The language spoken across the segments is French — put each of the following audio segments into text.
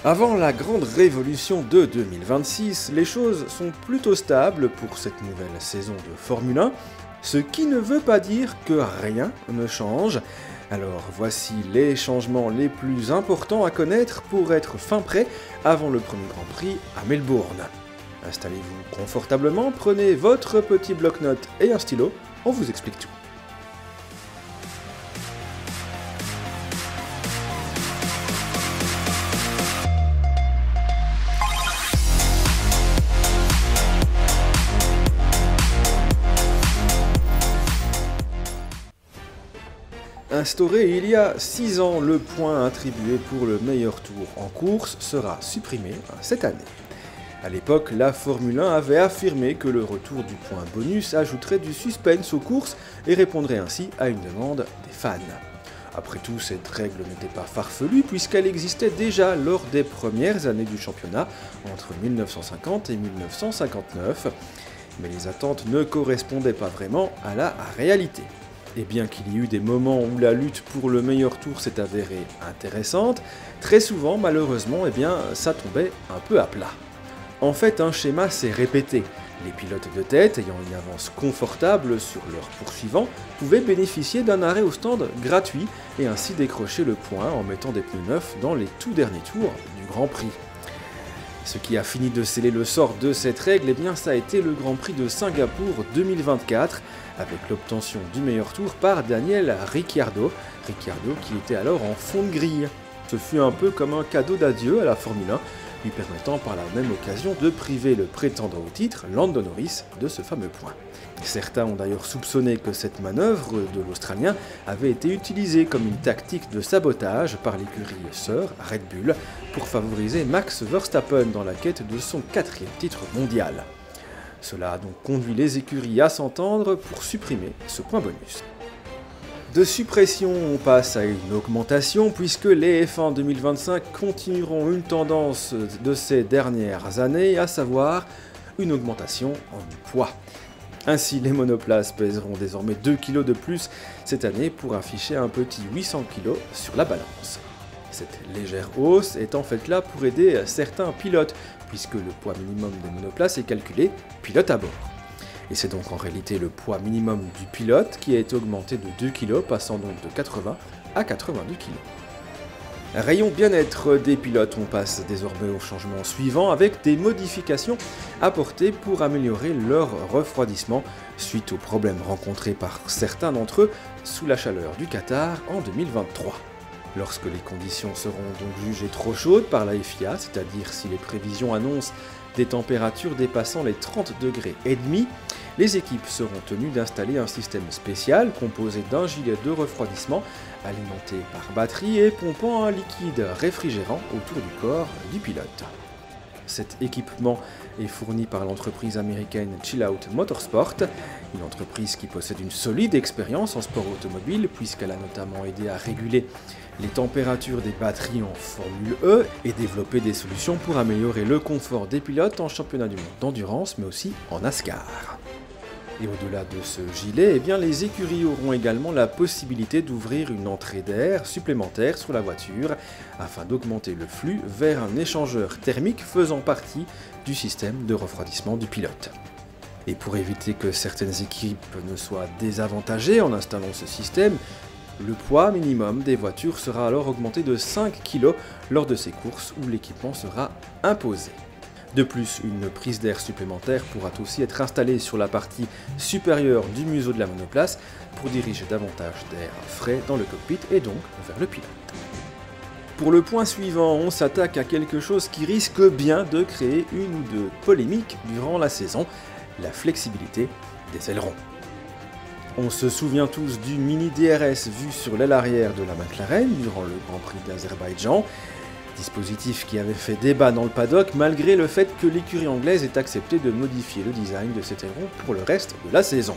Avant la grande révolution de 2026, les choses sont plutôt stables pour cette nouvelle saison de Formule 1, ce qui ne veut pas dire que rien ne change. Alors voici les changements les plus importants à connaître pour être fin prêt avant le premier Grand Prix à Melbourne. Installez-vous confortablement, prenez votre petit bloc-notes et un stylo, on vous explique tout. Instauré il y a 6 ans, le point attribué pour le meilleur tour en course sera supprimé cette année. À l'époque, la Formule 1 avait affirmé que le retour du point bonus ajouterait du suspense aux courses et répondrait ainsi à une demande des fans. Après tout, cette règle n'était pas farfelue puisqu'elle existait déjà lors des premières années du championnat, entre 1950 et 1959, mais les attentes ne correspondaient pas vraiment à la réalité. Et bien qu'il y eut des moments où la lutte pour le meilleur tour s'est avérée intéressante, très souvent, malheureusement, ça tombait un peu à plat. En fait, un schéma s'est répété. Les pilotes de tête, ayant une avance confortable sur leurs poursuivants, pouvaient bénéficier d'un arrêt au stand gratuit et ainsi décrocher le point en mettant des pneus neufs dans les tout derniers tours du Grand Prix. Ce qui a fini de sceller le sort de cette règle, ça a été le Grand Prix de Singapour 2024, avec l'obtention du meilleur tour par Daniel Ricciardo qui était alors en fond de grille. Ce fut un peu comme un cadeau d'adieu à la Formule 1, lui permettant par la même occasion de priver le prétendant au titre, Lando Norris, de ce fameux point. Certains ont d'ailleurs soupçonné que cette manœuvre de l'Australien avait été utilisée comme une tactique de sabotage par l'écurie sœur Red Bull pour favoriser Max Verstappen dans la quête de son 4e titre mondial. Cela a donc conduit les écuries à s'entendre pour supprimer ce point bonus. De suppression, on passe à une augmentation puisque les F1 2025 continueront une tendance de ces dernières années, à savoir une augmentation en poids. Ainsi, les monoplaces pèseront désormais 2 kg de plus cette année pour afficher un petit 800 kg sur la balance. Cette légère hausse est en fait là pour aider certains pilotes, puisque le poids minimum des monoplaces est calculé pilote à bord. Et c'est donc en réalité le poids minimum du pilote qui a été augmenté de 2 kg, passant donc de 80 à 82 kg. Rayon bien-être des pilotes, on passe désormais au changement suivant avec des modifications apportées pour améliorer leur refroidissement suite aux problèmes rencontrés par certains d'entre eux sous la chaleur du Qatar en 2023. Lorsque les conditions seront donc jugées trop chaudes par la FIA, c'est-à-dire si les prévisions annoncent des températures dépassant les 30 degrés et demi, les équipes seront tenues d'installer un système spécial composé d'un gilet de refroidissement alimenté par batterie et pompant un liquide réfrigérant autour du corps du pilote. Cet équipement est fourni par l'entreprise américaine Chillout Motorsport, une entreprise qui possède une solide expérience en sport automobile puisqu'elle a notamment aidé à réguler les températures des batteries en Formule E et développer des solutions pour améliorer le confort des pilotes en championnat du monde d'endurance mais aussi en NASCAR. Et au-delà de ce gilet, les écuries auront également la possibilité d'ouvrir une entrée d'air supplémentaire sur la voiture afin d'augmenter le flux vers un échangeur thermique faisant partie du système de refroidissement du pilote. Et pour éviter que certaines équipes ne soient désavantagées en installant ce système, le poids minimum des voitures sera alors augmenté de 5 kg lors de ces courses où l'équipement sera imposé. De plus, une prise d'air supplémentaire pourra aussi être installée sur la partie supérieure du museau de la monoplace pour diriger davantage d'air frais dans le cockpit et donc vers le pilote. Pour le point suivant, on s'attaque à quelque chose qui risque bien de créer une ou deux polémiques durant la saison, la flexibilité des ailerons. On se souvient tous du mini DRS vu sur l'aile arrière de la McLaren durant le Grand Prix d'Azerbaïdjan, dispositif qui avait fait débat dans le paddock malgré le fait que l'écurie anglaise ait accepté de modifier le design de cet aileron pour le reste de la saison.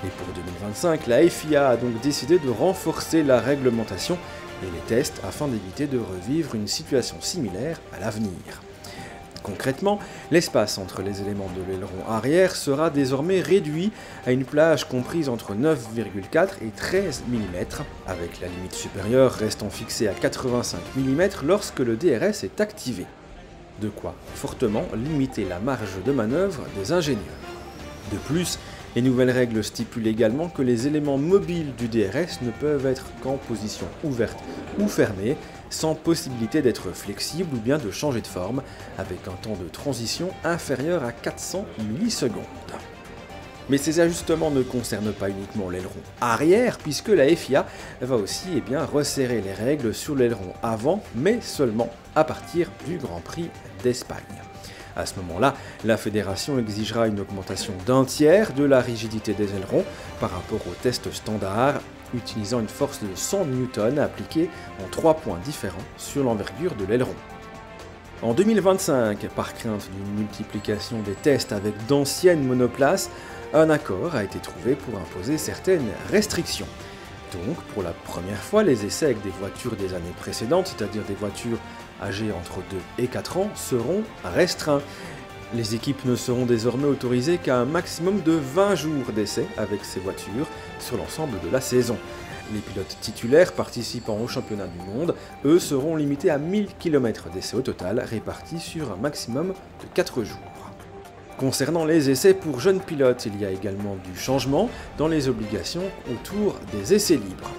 Et pour 2025, la FIA a donc décidé de renforcer la réglementation et les tests afin d'éviter de revivre une situation similaire à l'avenir. Concrètement, l'espace entre les éléments de l'aileron arrière sera désormais réduit à une plage comprise entre 9,4 et 13 mm, avec la limite supérieure restant fixée à 85 mm lorsque le DRS est activé. De quoi fortement limiter la marge de manœuvre des ingénieurs. De plus, les nouvelles règles stipulent également que les éléments mobiles du DRS ne peuvent être qu'en position ouverte ou fermée, sans possibilité d'être flexible ou bien de changer de forme, avec un temps de transition inférieur à 400 millisecondes. Mais ces ajustements ne concernent pas uniquement l'aileron arrière, puisque la FIA va aussi resserrer les règles sur l'aileron avant, mais seulement à partir du Grand Prix d'Espagne. À ce moment-là, la fédération exigera une augmentation d'un tiers de la rigidité des ailerons par rapport au test standard, utilisant une force de 100 N appliquée en 3 points différents sur l'envergure de l'aileron. En 2025, par crainte d'une multiplication des tests avec d'anciennes monoplaces, un accord a été trouvé pour imposer certaines restrictions. Donc, pour la première fois, les essais avec des voitures des années précédentes, c'est-à-dire des voitures âgées entre 2 et 4 ans, seront restreints. Les équipes ne seront désormais autorisées qu'à un maximum de 20 jours d'essais avec ces voitures sur l'ensemble de la saison. Les pilotes titulaires participant au championnat du monde, eux, seront limités à 1000 km d'essais au total, répartis sur un maximum de 4 jours. Concernant les essais pour jeunes pilotes, il y a également du changement dans les obligations autour des essais libres.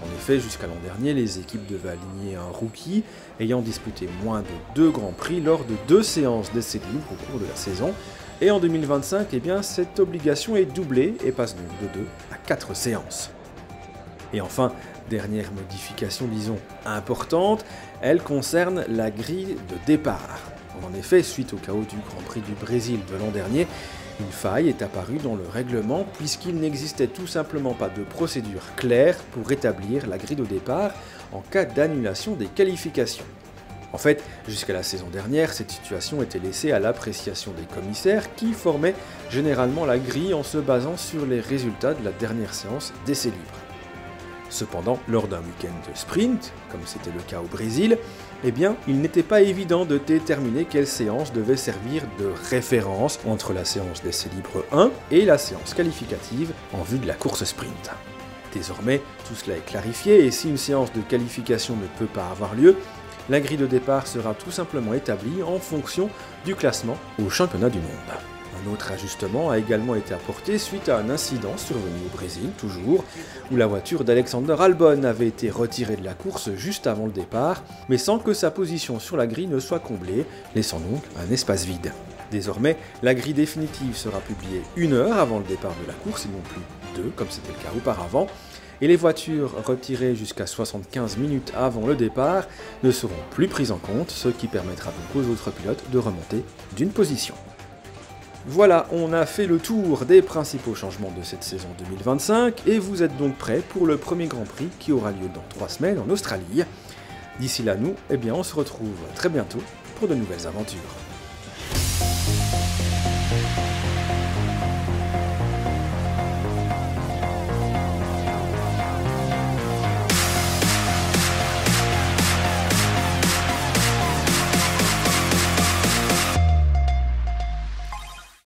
En effet, jusqu'à l'an dernier, les équipes devaient aligner un rookie ayant disputé moins de 2 grands prix lors de 2 séances d'essais libres au cours de la saison. Et en 2025, cette obligation est doublée et passe donc de 2 à 4 séances. Et enfin, dernière modification, disons, importante, elle concerne la grille de départ. En effet, suite au chaos du Grand Prix du Brésil de l'an dernier, une faille est apparue dans le règlement puisqu'il n'existait tout simplement pas de procédure claire pour établir la grille de départ en cas d'annulation des qualifications. En fait, jusqu'à la saison dernière, cette situation était laissée à l'appréciation des commissaires qui formaient généralement la grille en se basant sur les résultats de la dernière séance d'essais libres. Cependant, lors d'un week-end de sprint, comme c'était le cas au Brésil, il n'était pas évident de déterminer quelle séance devait servir de référence entre la séance d'essais libres 1 et la séance qualificative en vue de la course sprint. Désormais, tout cela est clarifié et si une séance de qualification ne peut pas avoir lieu, la grille de départ sera tout simplement établie en fonction du classement au championnat du monde. Un autre ajustement a également été apporté suite à un incident survenu au Brésil, toujours, où la voiture d'Alexander Albon avait été retirée de la course juste avant le départ, mais sans que sa position sur la grille ne soit comblée, laissant donc un espace vide. Désormais, la grille définitive sera publiée 1 heure avant le départ de la course et non plus 2, comme c'était le cas auparavant, et les voitures retirées jusqu'à 75 minutes avant le départ ne seront plus prises en compte, ce qui permettra donc aux autres pilotes de remonter d'une position. Voilà, on a fait le tour des principaux changements de cette saison 2025 et vous êtes donc prêts pour le premier Grand Prix qui aura lieu dans 3 semaines en Australie. D'ici là, nous, on se retrouve très bientôt pour de nouvelles aventures.